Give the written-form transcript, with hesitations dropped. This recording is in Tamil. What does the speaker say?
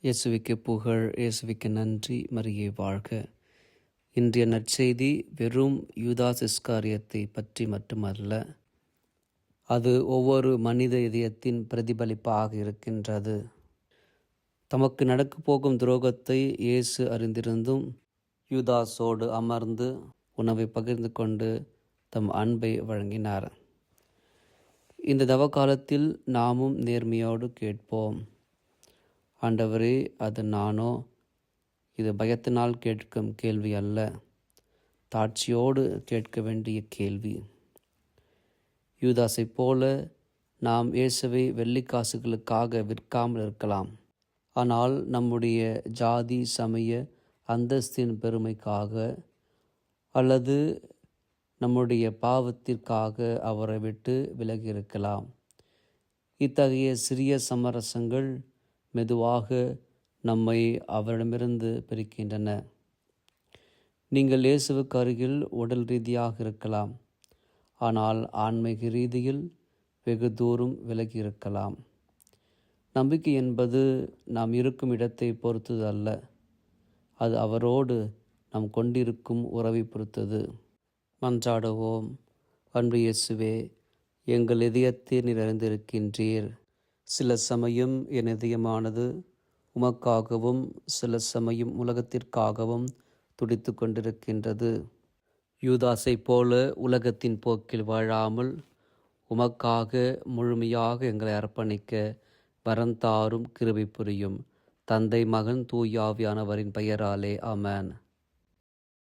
இயேசுவுக்கு புகழ், இயேசுவுக்கு நன்றி, மரியே வாழ்க. இன்றைய நற்செய்தி வெறும் யூதாஸ் இஸ்காரியத்தை பற்றி மட்டுமல்ல, அது ஒவ்வொரு மனித இதயத்தின் பிரதிபலிப்பாக இருக்கின்றது. தமக்கு நடக்கப் போகும் துரோகத்தை இயேசு அறிந்திருந்தும் யூதாஸோடு அமர்ந்து உணவை பகிர்ந்து கொண்டு தம் அன்பை வழங்கினார். இந்த தவக்காலத்தில் நாமும் நேர்மையோடு கேட்போம். ஆண்டவரே, அது நானோ? இது பயத்தினால் கேட்கும் கேள்வி அல்ல, தாட்சியோடு கேட்க வேண்டிய கேள்வி. யூதாஸைப் போல நாம் இயேசுவை வெள்ளிக்காசுகளுக்காக விற்காமல் இருக்கலாம். ஆனால் நம்முடைய ஜாதி சமய அந்தஸ்தின் பெருமைக்காக அல்லது நம்முடைய பாவத்திற்காக அவரை விட்டு விலகி இருக்கலாம். இத்தகைய சிறிய சமரசங்கள் மெதுவாக நம்மை அவரிடமிருந்து பிரிக்கின்றன. நீங்கள் இயேசுவுக்கு அருகில் உடல் ரீதியாக இருக்கலாம், ஆனால் ஆன்மீக ரீதியில் வெகு தூரம் விலகி இருக்கலாம். நம்பிக்கை என்பது நாம் இருக்கும் இடத்தை பொறுத்தது அல்ல, அது அவரோடு நாம் கொண்டிருக்கும் உறவை பொறுத்தது. மன்றாடுவோம். அன்பு இயேசுவே, எங்கள் இதயத்தில் நீர் அறிந்திருக்கின்றீர். சில சமயம் என் இதயமானது உமக்காகவும் சில சமயம் உலகத்திற்காகவும் துடித்து கொண்டிருக்கின்றது. யூதாஸைப் போல உலகத்தின் போக்கில் வாழாமல் உமக்காக முழுமையாக எங்களை அர்ப்பணிக்க வரந்தாரும் கிருபை புரியும். தந்தை, மகன், தூய ஆவியானவரின் பெயராலே ஆமென்.